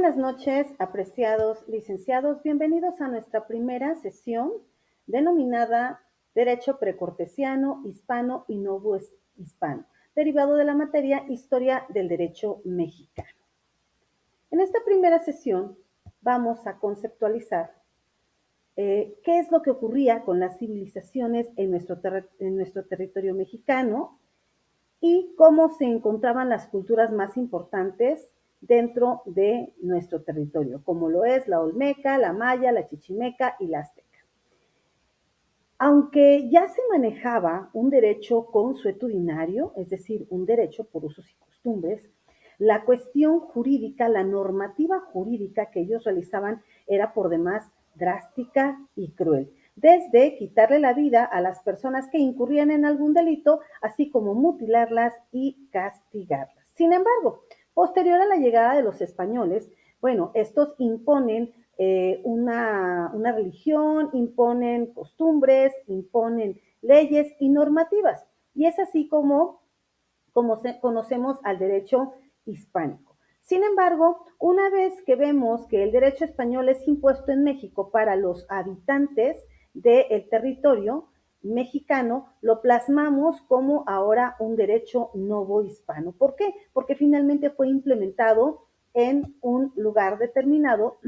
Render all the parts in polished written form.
buenas noches, apreciados licenciados. Bienvenidos a nuestra primera sesión denominada Derecho Precortesiano, Hispano y Novo Hispano, derivado de la materia Historia del Derecho Mexicano. En esta primera sesión vamos a conceptualizar qué es lo que ocurría con las civilizaciones en nuestro territorio mexicano y cómo se encontraban las culturas más importantes dentro de nuestro territorio, como lo es la olmeca, la maya, la chichimeca y la azteca. Aunque ya se manejaba un derecho consuetudinario, es decir, un derecho por usos y costumbres, la cuestión jurídica, la normativa jurídica que ellos realizaban era por demás drástica y cruel, desde quitarle la vida a las personas que incurrían en algún delito, así como mutilarlas y castigarlas. Sin embargo, posterior a la llegada de los españoles, bueno, estos imponen una religión, imponen costumbres, imponen leyes y normativas. Y es así como conocemos al derecho hispánico. Sin embargo, una vez que vemos que el derecho español es impuesto en México para los habitantes del territorio mexicano, lo plasmamos como ahora un derecho novohispano. ¿Por qué? Porque finalmente fue implementado en un lugar determinado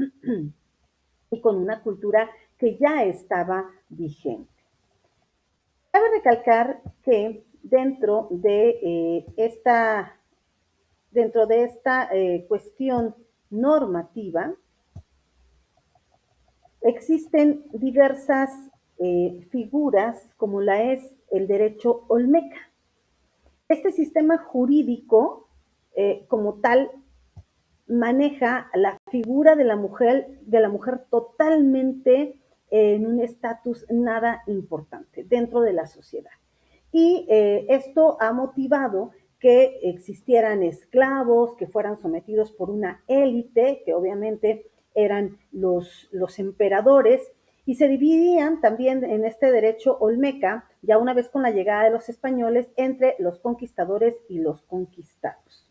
y con una cultura que ya estaba vigente. Cabe recalcar que dentro de esta cuestión normativa, existen diversas figuras como la es el derecho olmeca. Este sistema jurídico como tal maneja la figura de la mujer totalmente en un estatus nada importante dentro de la sociedad. Y esto ha motivado que existieran esclavos, que fueran sometidos por una élite, que obviamente eran los emperadores, y se dividían también en este derecho olmeca, ya una vez con la llegada de los españoles, entre los conquistadores y los conquistados.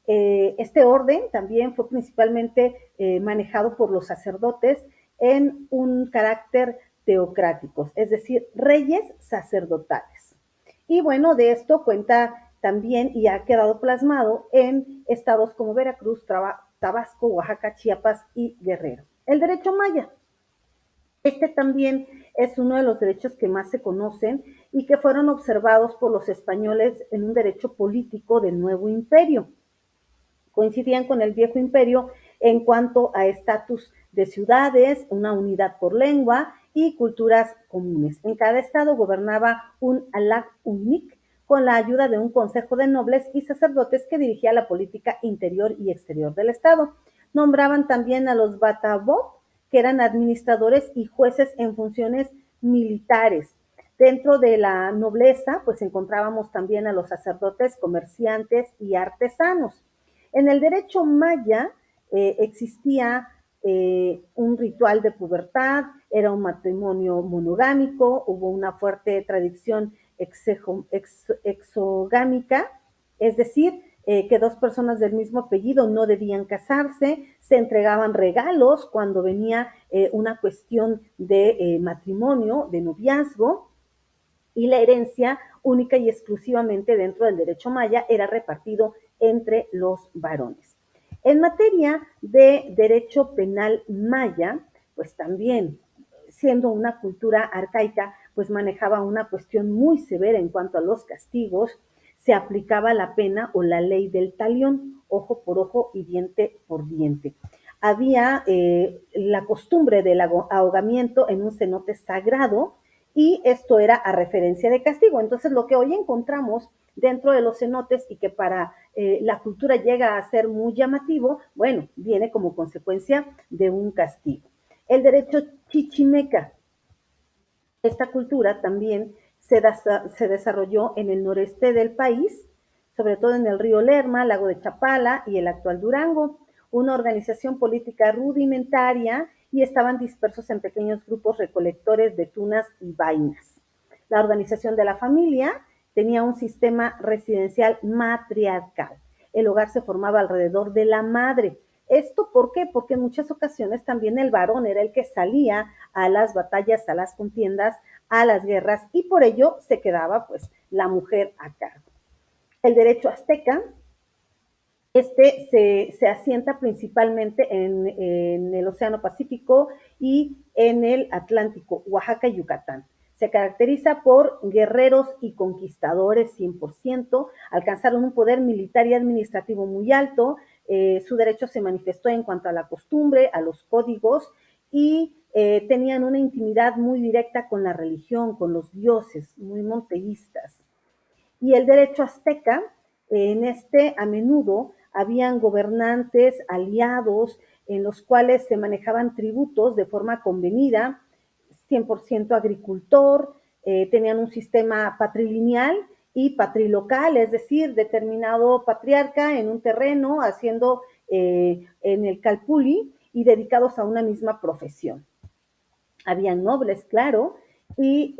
Este orden también fue principalmente manejado por los sacerdotes en un carácter teocrático, es decir, reyes sacerdotales. Y bueno, de esto cuenta también y ha quedado plasmado en estados como Veracruz, Tabasco, Oaxaca, Chiapas y Guerrero. El derecho maya. Este también es uno de los derechos que más se conocen y que fueron observados por los españoles en un derecho político del nuevo imperio. Coincidían con el viejo imperio en cuanto a estatus de ciudades, una unidad por lengua y culturas comunes. En cada estado gobernaba un alaq unic con la ayuda de un consejo de nobles y sacerdotes que dirigía la política interior y exterior del estado. Nombraban también a los batavot, que eran administradores y jueces en funciones militares. Dentro de la nobleza, pues encontrábamos también a los sacerdotes, comerciantes y artesanos. En el derecho maya existía un ritual de pubertad, era un matrimonio monogámico, hubo una fuerte tradición exogámica, es decir, que dos personas del mismo apellido no debían casarse, se entregaban regalos cuando venía una cuestión de matrimonio, de noviazgo, y la herencia única y exclusivamente dentro del derecho maya era repartido entre los varones. En materia de derecho penal maya, pues también siendo una cultura arcaica, pues manejaba una cuestión muy severa en cuanto a los castigos, se aplicaba la pena o la ley del talión, ojo por ojo y diente por diente. Había la costumbre del ahogamiento en un cenote sagrado, y esto era a referencia de castigo. Entonces, lo que hoy encontramos dentro de los cenotes y que para la cultura llega a ser muy llamativo, bueno, viene como consecuencia de un castigo. El derecho chichimeca. Esta cultura también se desarrolló en el noreste del país, sobre todo en el río Lerma, lago de Chapala y el actual Durango, una organización política rudimentaria y estaban dispersos en pequeños grupos recolectores de tunas y vainas. La organización de la familia tenía un sistema residencial matriarcal. El hogar se formaba alrededor de la madre. ¿Esto por qué? Porque en muchas ocasiones también el varón era el que salía a las batallas, a las contiendas, a las guerras, y por ello se quedaba pues la mujer a cargo. El derecho azteca, se asienta principalmente en el Océano Pacífico y en el Atlántico, Oaxaca y Yucatán. Se caracteriza por guerreros y conquistadores 100%, alcanzaron un poder militar y administrativo muy alto, su derecho se manifestó en cuanto a la costumbre, a los códigos, y tenían una intimidad muy directa con la religión, con los dioses, muy monoteístas. Y el derecho azteca, en este a menudo habían gobernantes aliados en los cuales se manejaban tributos de forma convenida, 100% agricultor, tenían un sistema patrilineal y patrilocal, es decir, determinado patriarca en un terreno haciendo en el calpulli y dedicados a una misma profesión. Habían nobles, claro, y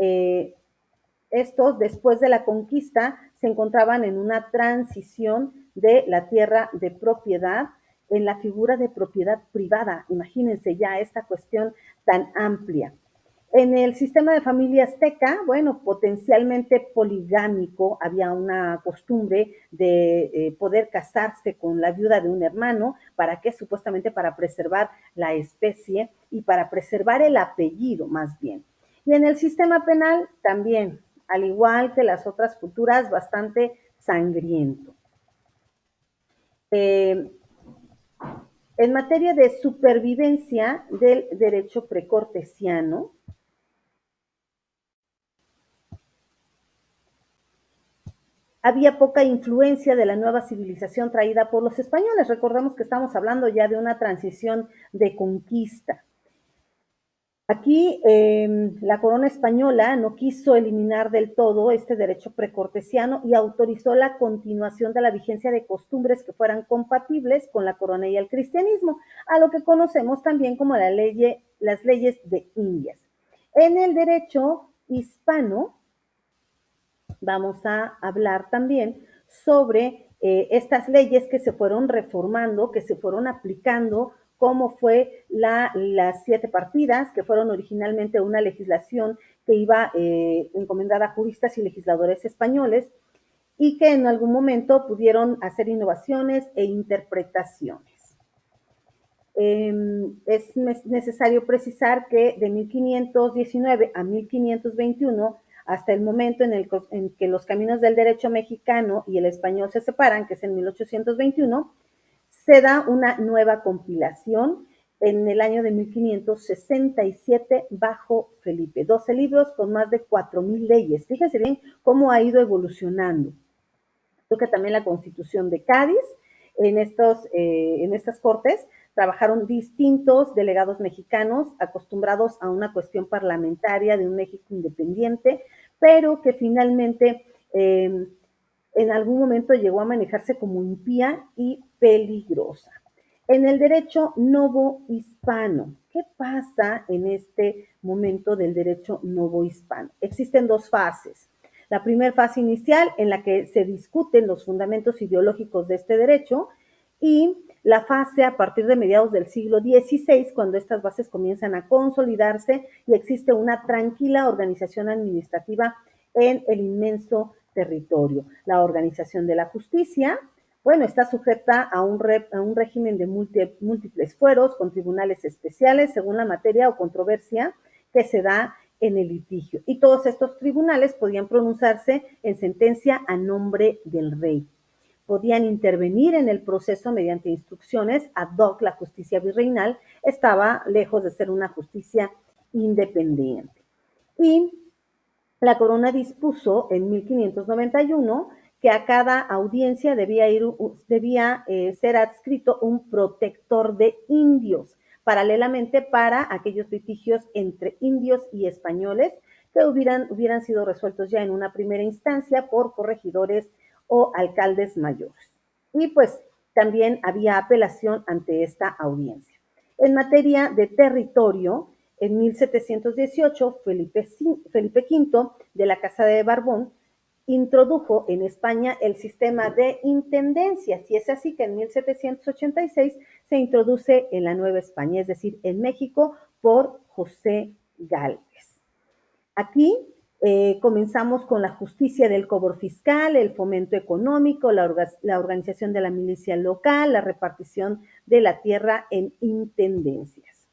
estos, después de la conquista, se encontraban en una transición de la tierra de propiedad en la figura de propiedad privada. Imagínense ya esta cuestión tan amplia. En el sistema de familia azteca, bueno, potencialmente poligámico, había una costumbre de poder casarse con la viuda de un hermano, ¿para qué? Supuestamente para preservar la especie y para preservar el apellido más bien. Y en el sistema penal también, al igual que las otras culturas, bastante sangriento. Eh, en materia de supervivencia del derecho precortesiano, había poca influencia de la nueva civilización traída por los españoles. Recordemos que estamos hablando ya de una transición de conquista. Aquí la corona española no quiso eliminar del todo este derecho precortesiano y autorizó la continuación de la vigencia de costumbres que fueran compatibles con la corona y el cristianismo, a lo que conocemos también como las leyes de Indias. En el derecho hispano, vamos a hablar también sobre estas leyes que se fueron reformando, que se fueron aplicando, como fue las 7 partidas, que fueron originalmente una legislación que iba encomendada a juristas y legisladores españoles, y que en algún momento pudieron hacer innovaciones e interpretaciones. Es necesario precisar que de 1519 a 1521, hasta el momento en que los caminos del derecho mexicano y el español se separan, que es en 1821, se da una nueva compilación en el año de 1567 bajo Felipe. 12 libros con más de 4,000 leyes. Fíjense bien cómo ha ido evolucionando. Toca también la Constitución de Cádiz. En estas cortes trabajaron distintos delegados mexicanos acostumbrados a una cuestión parlamentaria de un México independiente, pero que finalmente en algún momento llegó a manejarse como impía y peligrosa. En el derecho novohispano, ¿qué pasa en este momento del derecho novohispano? Existen 2 fases. La primera fase inicial en la que se discuten los fundamentos ideológicos de este derecho y la fase a partir de mediados del siglo XVI, cuando estas bases comienzan a consolidarse y existe una tranquila organización administrativa en el inmenso territorio. La organización de la justicia, bueno, está sujeta a un régimen de múltiples fueros con tribunales especiales según la materia o controversia que se da en el litigio. Y todos estos tribunales podían pronunciarse en sentencia a nombre del rey. Podían intervenir en el proceso mediante instrucciones ad hoc. La justicia virreinal estaba lejos de ser una justicia independiente. Y la corona dispuso en 1591 que a cada audiencia debía ser adscrito un protector de indios, paralelamente para aquellos litigios entre indios y españoles que hubieran sido resueltos ya en una primera instancia por corregidores o alcaldes mayores. Y pues también había apelación ante esta audiencia. En materia de territorio, en 1718, Felipe V de la Casa de Bourbon introdujo en España el sistema de intendencias, y es así que en 1786 se introduce en la Nueva España, es decir, en México, por José Gálvez. Aquí comenzamos con la justicia del cobro fiscal, el fomento económico, la organización de la milicia local, la repartición de la tierra en intendencias.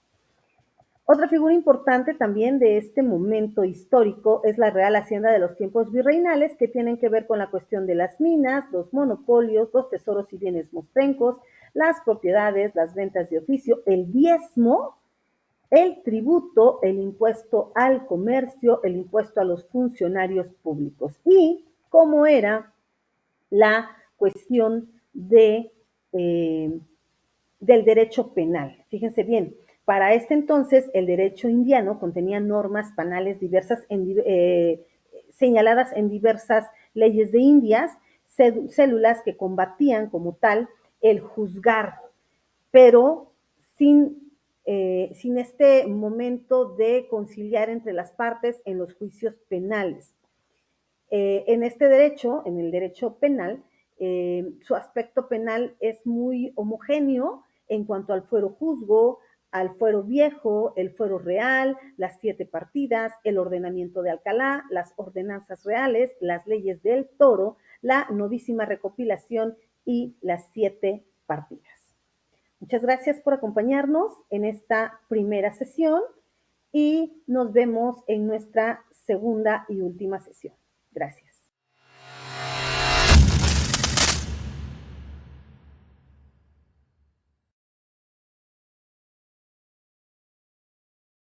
Otra figura importante también de este momento histórico es la Real Hacienda de los tiempos virreinales, que tienen que ver con la cuestión de las minas, los monopolios, los tesoros y bienes mostrencos, las propiedades, las ventas de oficio, el diezmo, el tributo, el impuesto al comercio, el impuesto a los funcionarios públicos y cómo era la cuestión del derecho penal. Fíjense bien, para este entonces el derecho indiano contenía normas penales diversas señaladas en diversas leyes de Indias, células que combatían como tal el juzgar, pero sin este momento de conciliar entre las partes en los juicios penales. En este derecho, en el derecho penal, su aspecto penal es muy homogéneo en cuanto al fuero juzgo, al fuero viejo, el fuero real, las 7 partidas, el ordenamiento de Alcalá, las ordenanzas reales, las leyes del toro, la novísima recopilación y las 7 partidas. Muchas gracias por acompañarnos en esta primera sesión y nos vemos en nuestra segunda y última sesión. Gracias.